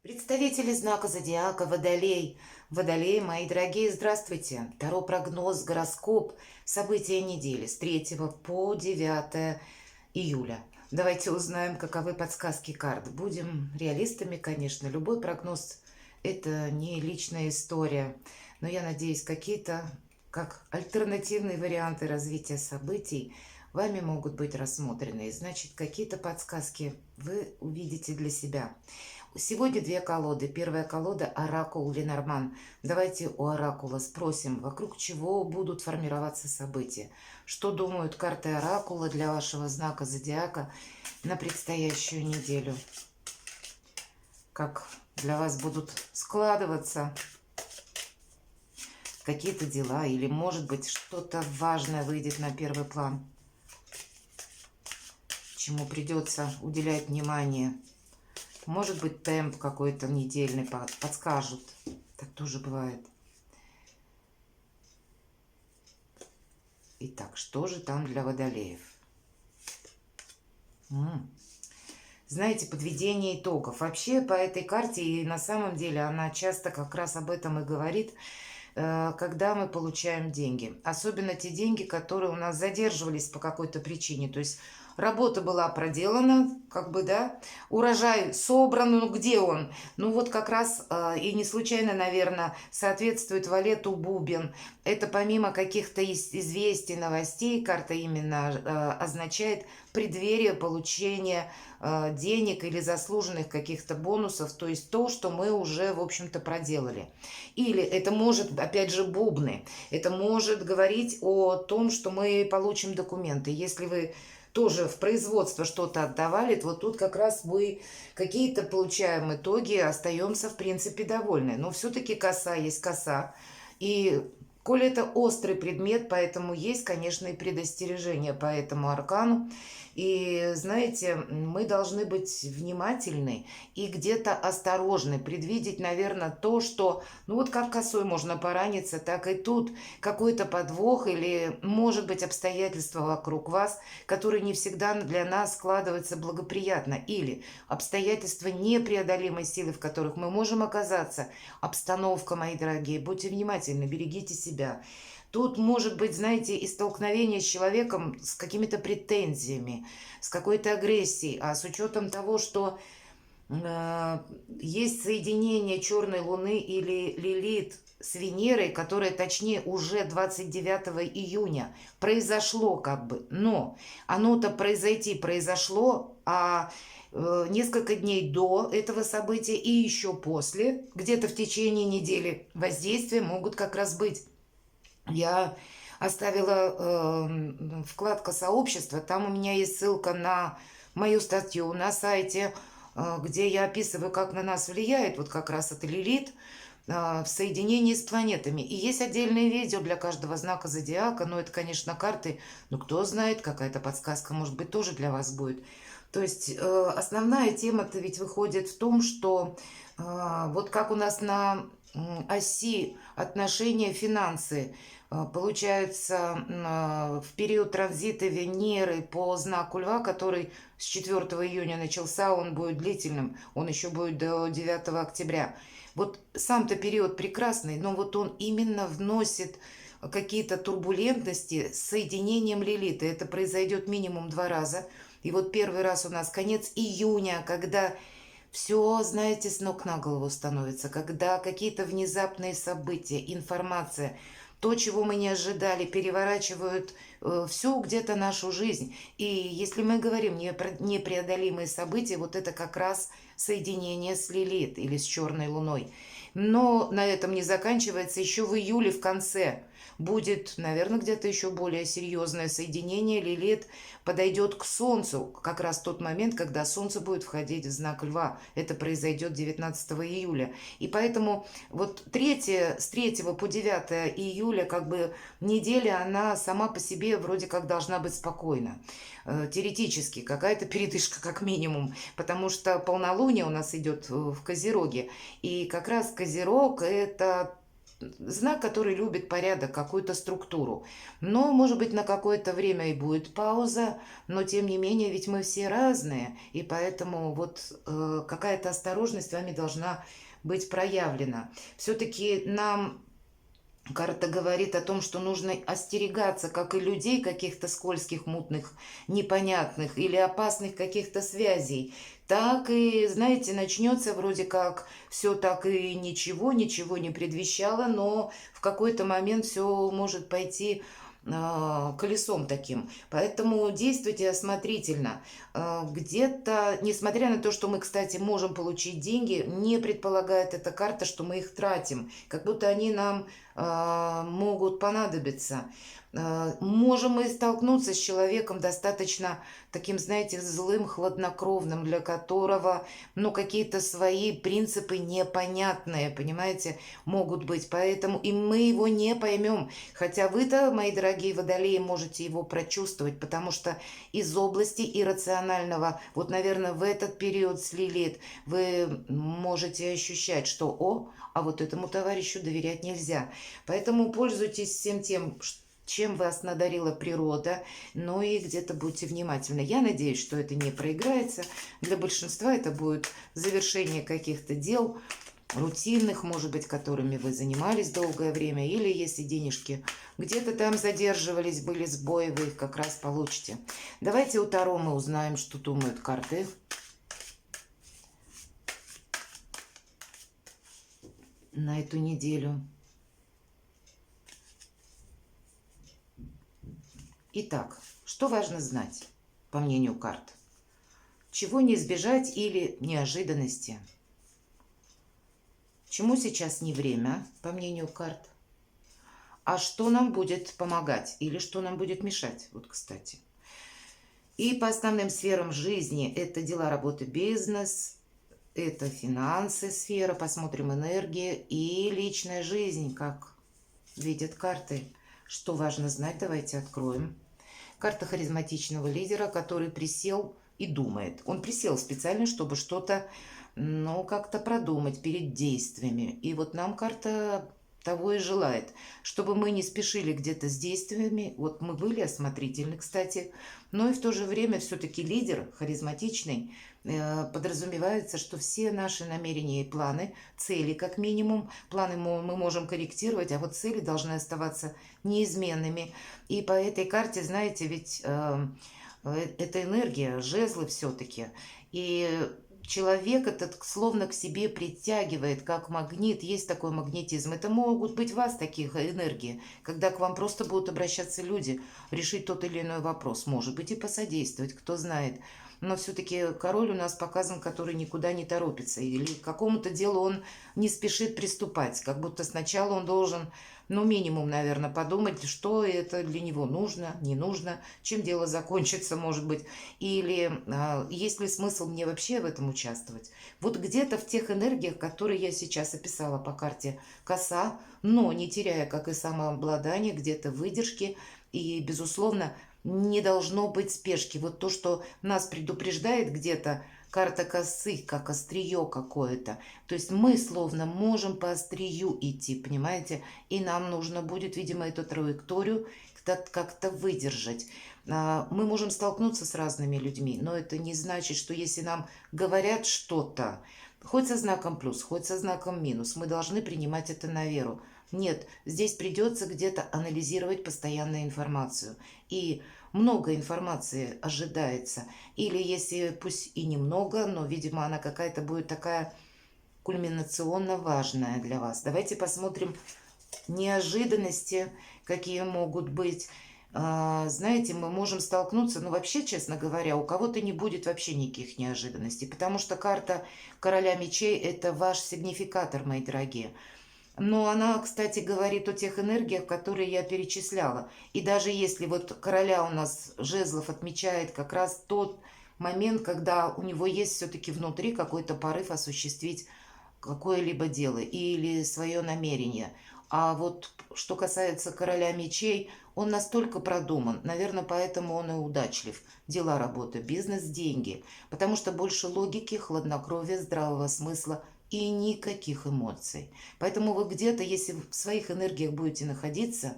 Представители знака зодиака Водолей. Водолей, мои дорогие, здравствуйте. Таро прогноз, гороскоп, события недели с 3 по 9 июля. Давайте узнаем, каковы подсказки карт. Будем реалистами, конечно. Любой прогноз – это не личная история. Но я надеюсь, какие-то, как альтернативные варианты развития событий, вами могут быть рассмотрены. Значит, какие-то подсказки вы увидите для себя. Сегодня две колоды. Первая колода – Оракул Ленорман. Давайте у Оракула спросим, вокруг чего будут формироваться события. Что думают карты Оракула для вашего знака зодиака на предстоящую неделю? Как для вас будут складываться какие-то дела, или, может быть, что-то важное выйдет на первый план, чему придется уделять внимание. Может быть, темп какой-то недельный подскажут. Так тоже бывает. Итак, что же там для водолеев? Знаете, подведение итогов. Вообще по этой карте, и на самом деле она часто как раз об этом и говорит, когда мы получаем деньги. Особенно те деньги, которые у нас задерживались по какой-то причине. То есть работа была проделана, как бы, да, урожай собран, ну где он? Ну вот как раз, и не случайно, наверное, соответствует валету бубен. Это помимо каких-то известий, новостей, карта именно означает преддверие получения денег или заслуженных каких-то бонусов, то есть то, что мы уже, в общем-то, проделали. Или это может, опять же, бубны, это может говорить о том, что мы получим документы. Если вы тоже в производство что-то отдавали, вот тут как раз мы какие-то получаем итоги, остаемся, в принципе, довольны. Но все-таки коса есть коса. И коли это острый предмет, поэтому есть, конечно, и предостережение по этому аркану. И, знаете, мы должны быть внимательны и где-то осторожны, предвидеть, наверное, то, что, ну вот как косой можно пораниться, так и тут какой-то подвох или, может быть, обстоятельства вокруг вас, которые не всегда для нас складываются благоприятно, или обстоятельства непреодолимой силы, в которых мы можем оказаться. Обстановка, мои дорогие, будьте внимательны, берегите себя. Тут может быть, знаете, и столкновение с человеком с какими-то претензиями, с какой-то агрессией, а с учетом того, что есть соединение черной луны или Лилит с Венерой, которое, точнее, уже 29 июня произошло как бы, но оно-то произошло, а несколько дней до этого события и еще после, где-то в течение недели, воздействия могут как раз быть. Я оставила вкладка сообщества, там у меня есть ссылка на мою статью на сайте, где я описываю, как на нас влияет вот как раз это Лилит в соединении с планетами. И есть отдельное видео для каждого знака зодиака, но это, конечно, карты, но кто знает, какая-то подсказка, может быть, тоже для вас будет. То есть основная тема-то ведь выходит в том, что вот как у нас на оси отношения финансы, получается, в период транзита Венеры по знаку Льва, который с 4 июня начался, он будет длительным, он еще будет до 9 октября. Вот сам-то период прекрасный, но вот он именно вносит какие-то турбулентности с соединением Лилита. Это произойдет минимум 2 раза. И вот первый раз у нас конец июня, когда все, знаете, с ног на голову становится, когда какие-то внезапные события, информация, то, чего мы не ожидали, переворачивают всю где-то нашу жизнь. И если мы говорим не про непреодолимые события, вот это как раз соединение с Лилит или с черной луной. Но на этом не заканчивается. Еще в июле в конце будет, наверное, где-то еще более серьезное соединение. Лилит подойдет к Солнцу, как раз в тот момент, когда Солнце будет входить в знак Льва. Это произойдет 19 июля. И поэтому вот с 3 по 9 июля как бы неделя, она сама по себе вроде как должна быть спокойна. Теоретически какая-то передышка как минимум, потому что полнолуние у нас идет в Козероге. И как раз Козерог – это знак, который любит порядок, какую-то структуру. Но, может быть, на какое-то время и будет пауза, но тем не менее, ведь мы все разные, и поэтому вот какая-то осторожность вами должна быть проявлена. Все-таки нам карта говорит о том, что нужно остерегаться как и людей каких-то скользких, мутных, непонятных или опасных каких-то связей, так и, знаете, начнется вроде как все так и ничего, ничего не предвещало, но в какой-то момент все может пойти колесом таким. Поэтому действуйте осмотрительно. Где-то, несмотря на то, что мы, кстати, можем получить деньги, не предполагает эта карта, что мы их тратим, как будто они нам могут понадобиться. Можем мы столкнуться с человеком достаточно таким, знаете, злым, хладнокровным, для которого, ну, какие-то свои принципы непонятные, понимаете, могут быть. Поэтому и мы его не поймем. Хотя вы-то, мои дорогие водолеи, можете его прочувствовать, потому что из области иррационального, вот, наверное, в этот период с Лилит вы можете ощущать, что, а вот этому товарищу доверять нельзя. Поэтому пользуйтесь всем тем, чем вас надарила природа, но и где-то будьте внимательны. Я надеюсь, что это не проиграется. Для большинства это будет завершение каких-то дел рутинных, может быть, которыми вы занимались долгое время, или если денежки где-то там задерживались, были сбои, вы их как раз получите. Давайте у Таро мы узнаем, что думают карты. На эту неделю. Итак, что важно знать, по мнению карт? Чего не избежать или неожиданности? Чему сейчас не время, по мнению карт? А что нам будет помогать или что нам будет мешать? Вот, кстати. И по основным сферам жизни это дела, работы, бизнес, это финансы, сфера, посмотрим энергия и личная жизнь, как видят карты. Что важно знать, давайте откроем. Карта харизматичного лидера, который присел и думает. Он присел специально, чтобы что-то, ну, как-то продумать перед действиями. И вот нам карта того и желает, чтобы мы не спешили где-то с действиями. Вот мы были осмотрительны, кстати, но и в то же время все-таки лидер харизматичный, подразумевается, что все наши намерения и планы, цели как минимум, планы мы можем корректировать, а вот цели должны оставаться неизменными. И по этой карте, знаете, ведь это энергия, жезлы все-таки. И человек этот словно к себе притягивает, как магнит, есть такой магнетизм. Это могут быть у вас таких энергии, когда к вам просто будут обращаться люди, решить тот или иной вопрос, может быть, и посодействовать, кто знает. Но все-таки король у нас показан, который никуда не торопится, или к какому-то делу он не спешит приступать, как будто сначала он должен, ну, минимум, наверное, подумать, что это для него нужно, не нужно, чем дело закончится, может быть, или есть ли смысл мне вообще в этом участвовать. Вот где-то в тех энергиях, которые я сейчас описала по карте коса, но не теряя, как и самообладание, где-то выдержки и, безусловно, не должно быть спешки. Вот то, что нас предупреждает где-то карта косы, как острие какое-то. То есть мы словно можем по острию идти, понимаете? И нам нужно будет, видимо, эту траекторию как-то выдержать. Мы можем столкнуться с разными людьми, но это не значит, что если нам говорят что-то, хоть со знаком плюс, хоть со знаком минус, мы должны принимать это на веру. Нет, здесь придется где-то анализировать постоянно информацию. И много информации ожидается. Или если пусть и немного, но, видимо, она какая-то будет такая кульминационно важная для вас. Давайте посмотрим неожиданности, какие могут быть. Знаете, мы можем столкнуться, но вообще, честно говоря, у кого-то не будет вообще никаких неожиданностей, потому что карта короля мечей – это ваш сигнификатор, мои дорогие. Но она, кстати, говорит о тех энергиях, которые я перечисляла. И даже если вот короля у нас жезлов отмечает как раз тот момент, когда у него есть все-таки внутри какой-то порыв осуществить какое-либо дело или свое намерение. А вот что касается короля мечей, он настолько продуман, наверное, поэтому он и удачлив. Дела, работа, бизнес, деньги. Потому что больше логики, хладнокровия, здравого смысла и никаких эмоций. Поэтому вы где-то, если в своих энергиях будете находиться,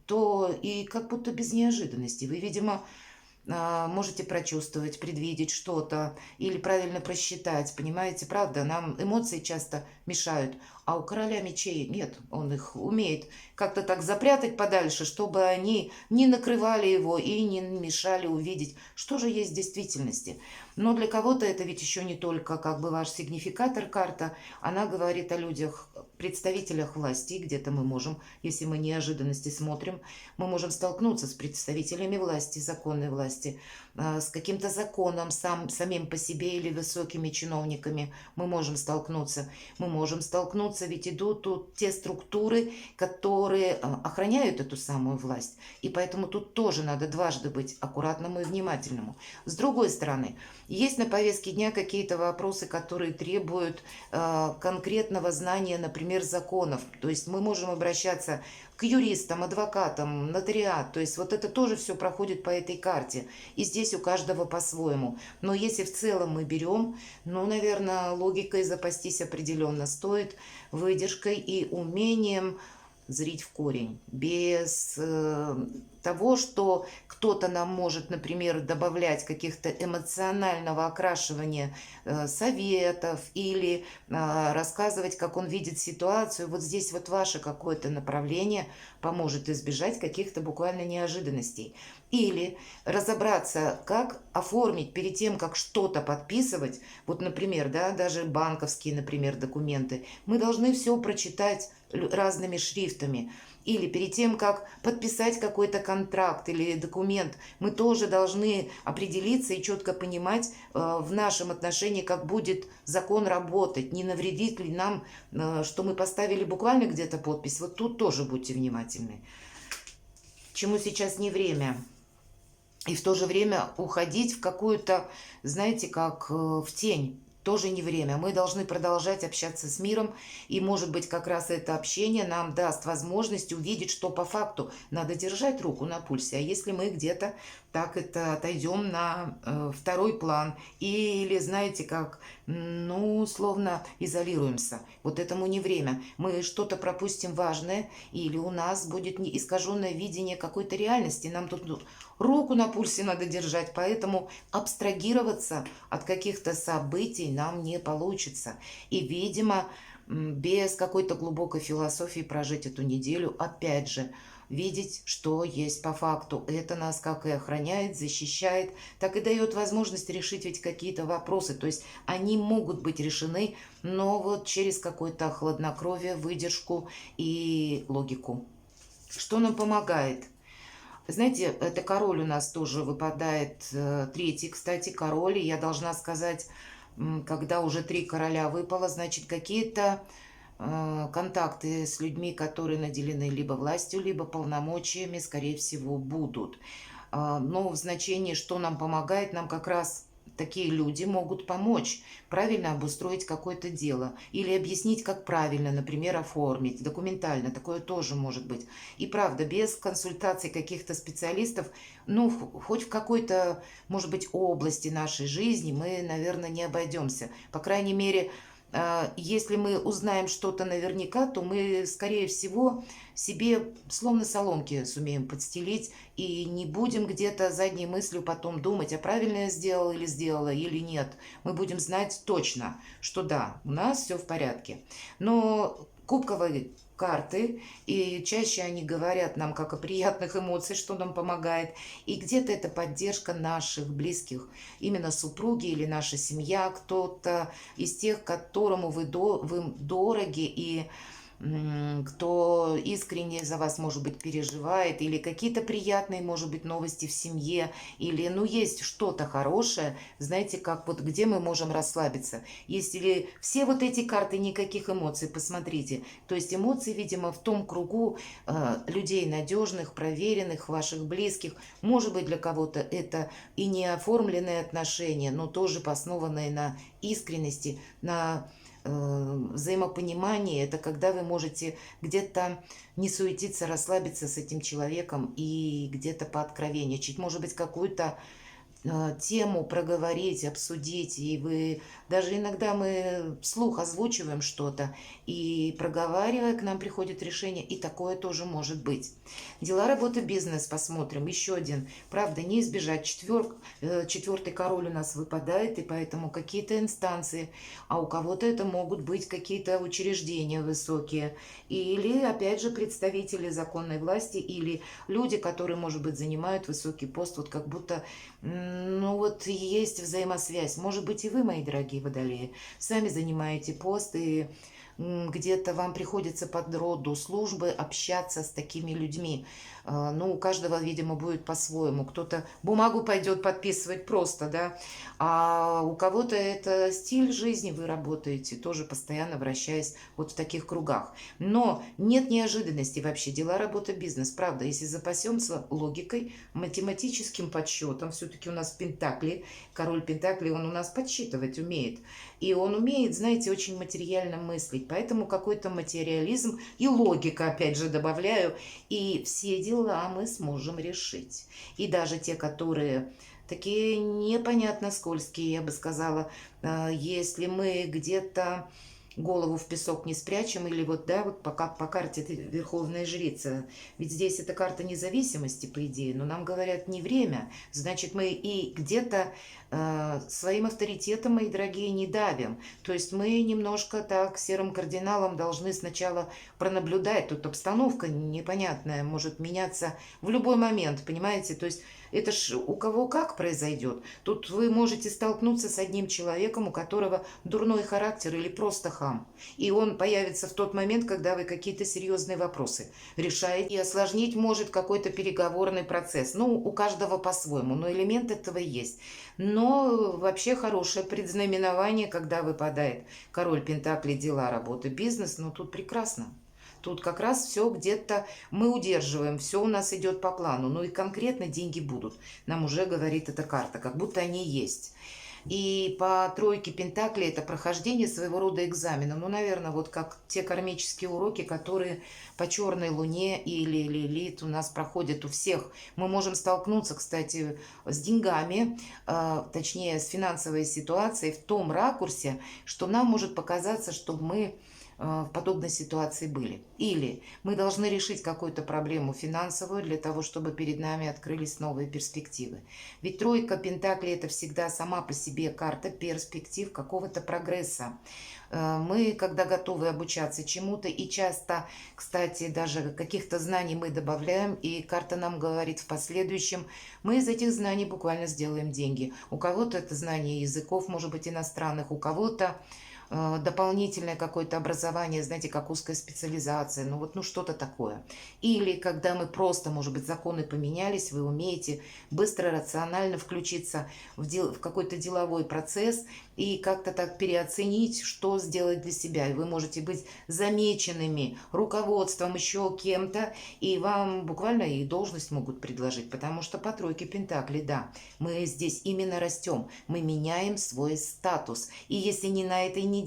то и как будто без неожиданности. Вы, видимо, можете прочувствовать, предвидеть что-то или правильно просчитать, понимаете, правда, нам эмоции часто мешают, а у короля мечей нет, он их умеет как-то так запрятать подальше, чтобы они не накрывали его и не мешали увидеть, что же есть в действительности. Но для кого-то это ведь еще не только как бы ваш сигнификатор карта, она говорит о людях, представителях власти, где-то мы можем, если мы неожиданности смотрим, мы можем столкнуться с представителями власти, законной власти, с каким-то законом самим по себе или высокими чиновниками мы можем столкнуться. Мы можем столкнуться, ведь идут тут те структуры, которые охраняют эту самую власть. И поэтому тут тоже надо дважды быть аккуратному и внимательному. С другой стороны, есть на повестке дня какие-то вопросы, которые требуют конкретного знания, например, законов. То есть мы можем обращаться к юристам, адвокатам, нотариат. То есть вот это тоже все проходит по этой карте. И здесь у каждого по-своему. Но если в целом мы берем, ну, наверное, логикой запастись определенно стоит, выдержкой и умением зрить в корень, без того, что кто-то нам может, например, добавлять каких-то эмоционального окрашивания советов или рассказывать, как он видит ситуацию. Вот здесь вот ваше какое-то направление поможет избежать каких-то буквально неожиданностей. Или разобраться, как оформить перед тем, как что-то подписывать. Вот, например, да, даже банковские, например, документы. Мы должны все прочитать разными шрифтами. Или перед тем, как подписать какой-то контракт или документ, мы тоже должны определиться и четко понимать в нашем отношении, как будет закон работать, не навредит ли нам, что мы поставили буквально где-то подпись. Вот тут тоже будьте внимательны. Чему сейчас не время. И в то же время уходить в какую-то, знаете, как в тень. Тоже не время. Мы должны продолжать общаться с миром, и, может быть, как раз это общение нам даст возможность увидеть, что по факту надо держать руку на пульсе. А если мы где-то так это отойдем на второй план или, знаете, как, ну, словно изолируемся. Вот этому не время. Мы что-то пропустим важное, или у нас будет искаженное видение какой-то реальности. Нам тут руку на пульсе надо держать, поэтому абстрагироваться от каких-то событий нам не получится. И, видимо, без какой-то глубокой философии прожить эту неделю, опять же, видеть, что есть по факту. Это нас как и охраняет, защищает, так и дает возможность решить ведь какие-то вопросы. То есть они могут быть решены, но вот через какое-то хладнокровие, выдержку и логику. Что нам помогает? Знаете, это король у нас тоже выпадает, третий, кстати, король. И я должна сказать, когда уже три короля выпало, значит, какие-то контакты с людьми, которые наделены либо властью, либо полномочиями, скорее всего, будут. Но в значении, что нам помогает, нам как раз такие люди могут помочь правильно обустроить какое-то дело или объяснить, как правильно, например, оформить документально. Такое тоже может быть. И правда, без консультаций каких-то специалистов, ну, хоть в какой-то, может быть, области нашей жизни мы, наверное, не обойдемся. По крайней мере, если мы узнаем что-то наверняка, то мы, скорее всего, себе словно соломки сумеем подстелить и не будем где-то задней мыслью потом думать, а правильно я сделала или нет. Мы будем знать точно, что да, у нас все в порядке. Но кубковые карты, и чаще они говорят нам как о приятных эмоциях, что нам помогает, и где-то это поддержка наших близких, именно супруги или наша семья, кто-то из тех, которому вы дороги и кто искренне за вас, может быть, переживает, или какие-то приятные, может быть, новости в семье, или, ну, есть что-то хорошее, знаете, как вот где мы можем расслабиться. Если все вот эти карты, никаких эмоций, посмотрите, то есть эмоции, видимо, в том кругу людей надежных, проверенных, ваших близких, может быть, для кого-то это и не оформленные отношения, но тоже основанные на искренности, на взаимопонимание. Это когда вы можете где-то не суетиться, расслабиться с этим человеком и где-то пооткровенничать. Может быть, какую-то тему проговорить, обсудить, и вы даже иногда мы вслух озвучиваем что-то, и проговаривая, к нам приходит решение, и такое тоже может быть. Дела, работа, бизнес посмотрим. Еще один. Правда, не избежать. Четвертый король у нас выпадает, и поэтому какие-то инстанции, а у кого-то это могут быть какие-то учреждения высокие, или, опять же, представители законной власти, или люди, которые, может быть, занимают высокий пост, вот как будто, ну вот есть взаимосвязь. Может быть, и вы, мои дорогие водолеи, сами занимаете пост, и где-то вам приходится под роду службы общаться с такими людьми. Ну, у каждого, видимо, будет по-своему. Кто-то бумагу пойдет подписывать просто, да, а у кого-то это стиль жизни, вы работаете, тоже постоянно вращаясь вот в таких кругах. Но нет неожиданностей вообще. Дела, работа, бизнес. Правда, если запасемся логикой, математическим подсчетом, все-таки у нас Пентакли, король Пентакли, он у нас подсчитывать умеет. И он умеет, знаете, очень материально мыслить. Поэтому какой-то материализм и логика, опять же, добавляю. И все дела мы сможем решить. И даже те, которые такие непонятно скользкие, я бы сказала, если мы где-то голову в песок не спрячем, или вот, да, вот пока по карте это Верховная Жрица, ведь здесь это карта независимости, по идее, но нам говорят не время, значит, мы и где-то своим авторитетом, мои дорогие, не давим, то есть мы немножко так серым кардиналом должны сначала пронаблюдать, тут обстановка непонятная, может меняться в любой момент, понимаете, то есть это ж у кого как произойдет. Тут вы можете столкнуться с одним человеком, у которого дурной характер или просто хам. И он появится в тот момент, когда вы какие-то серьезные вопросы решаете. И осложнить может какой-то переговорный процесс. Ну, у каждого по-своему, но элемент этого есть. Но вообще хорошее предзнаменование, когда выпадает король Пентаклей, дела, работа, бизнес. Ну, тут прекрасно. Тут как раз все где-то мы удерживаем, все у нас идет по плану. Ну и конкретно деньги будут. Нам уже говорит эта карта, как будто они есть. И по тройке Пентаклей это прохождение своего рода экзамена. Ну, наверное, вот как те кармические уроки, которые по черной луне или лилит у нас проходят у всех. Мы можем столкнуться, кстати, с деньгами, точнее, с финансовой ситуацией в том ракурсе, что нам может показаться, что мы в подобной ситуации были. Или мы должны решить какую-то проблему финансовую для того, чтобы перед нами открылись новые перспективы. Ведь тройка Пентаклей это всегда сама по себе карта перспектив какого-то прогресса. Мы, когда готовы обучаться чему-то, и часто, кстати, даже каких-то знаний мы добавляем, и карта нам говорит в последующем, мы из этих знаний буквально сделаем деньги. У кого-то это знание языков, может быть, иностранных, у кого-то дополнительное какое-то образование, знаете, как узкая специализация, ну вот, ну что-то такое. Или когда мы просто, может быть, законы поменялись, вы умеете быстро, рационально включиться в какой-то деловой процесс и как-то так переоценить, что сделать для себя. И вы можете быть замеченными руководством, еще кем-то, и вам буквально и должность могут предложить, потому что по тройке Пентаклей, да, мы здесь именно растем, мы меняем свой статус. И если не на этой неделе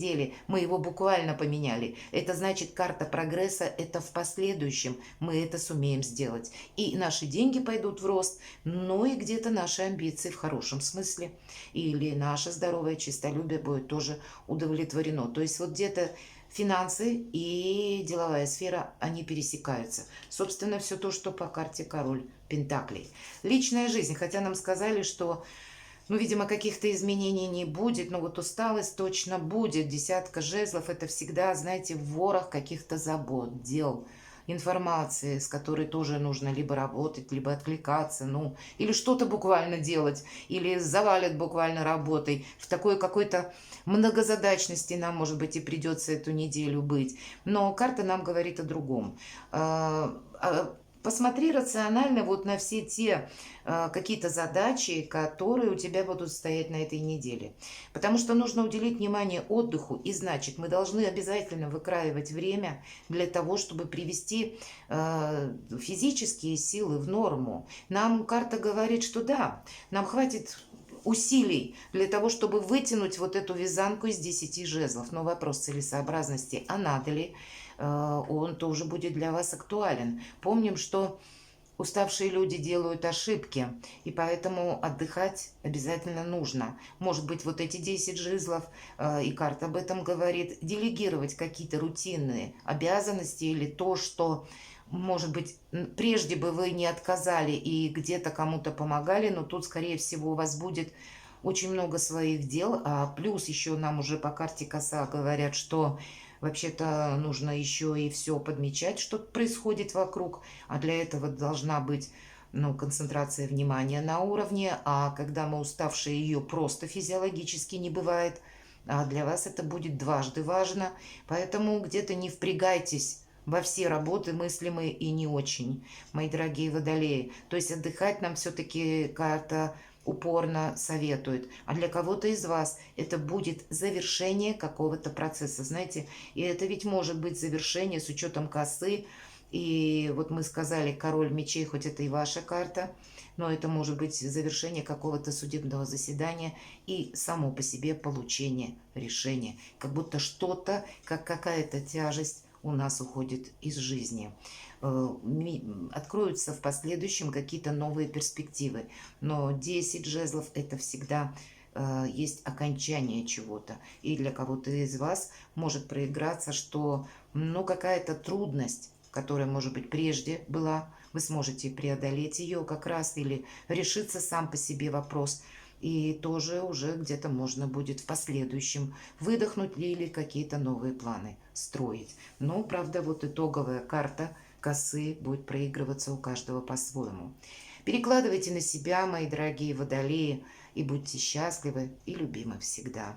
мы его буквально поменяли, это значит карта прогресса, это в последующем мы это сумеем сделать. И наши деньги пойдут в рост, но и где-то наши амбиции в хорошем смысле, или наше здоровое честолюбие будет тоже удовлетворено. То есть вот где-то финансы и деловая сфера, они пересекаются. Собственно, все то, что по карте король Пентаклей. Личная жизнь, хотя нам сказали, что ну, видимо, каких-то изменений не будет, но вот усталость точно будет. Десятка жезлов – это всегда, знаете, в ворох каких-то забот, дел, информации, с которой тоже нужно либо работать, либо откликаться, ну, или что-то буквально делать, или завалят буквально работой. В такой какой-то многозадачности нам, может быть, и придется эту неделю быть. Но карта нам говорит о другом. Посмотри рационально вот на все те какие-то задачи, которые у тебя будут стоять на этой неделе. Потому что нужно уделить внимание отдыху, и значит, мы должны обязательно выкраивать время для того, чтобы привести физические силы в норму. Нам карта говорит, что да, нам хватит усилий для того, чтобы вытянуть вот эту вязанку из 10 жезлов. Но вопрос целесообразности, а надо ли, он тоже будет для вас актуален. Помним, что Уставшие люди делают ошибки, и поэтому отдыхать обязательно нужно. Может быть, вот эти 10 жезлов, и карта об этом говорит, делегировать какие-то рутинные обязанности или то, что, может быть, прежде бы вы не отказали и где-то кому-то помогали, но тут, скорее всего, у вас будет очень много своих дел, а плюс еще нам уже по карте коса говорят, что вообще-то нужно еще и все подмечать, что происходит вокруг, а для этого должна быть, ну, концентрация внимания на уровне, а когда мы уставшие, ее просто физиологически не бывает, а для вас это будет дважды важно, поэтому где-то не впрягайтесь во все работы мыслимые и не очень, мои дорогие водолеи. То есть отдыхать нам все-таки карта упорно советует. А для кого-то из вас это будет завершение какого-то процесса. Знаете, и это ведь может быть завершение с учетом косы. И вот мы сказали, король мечей, хоть это и ваша карта, но это может быть завершение какого-то судебного заседания и само по себе получение решения. Как будто что-то, как какая-то тяжесть у нас уходит из жизни. Откроются в последующем какие-то новые перспективы. Но 10 жезлов это всегда есть окончание чего-то. И для кого-то из вас может проиграться, что ну, какая-то трудность, которая, может быть, прежде была, вы сможете преодолеть ее как раз или решиться сам по себе вопрос. И тоже уже где-то можно будет в последующем выдохнуть или какие-то новые планы строить. Но, правда, вот итоговая карта косы будет проигрываться у каждого по-своему. Перекладывайте на себя, мои дорогие водолеи, и будьте счастливы и любимы всегда.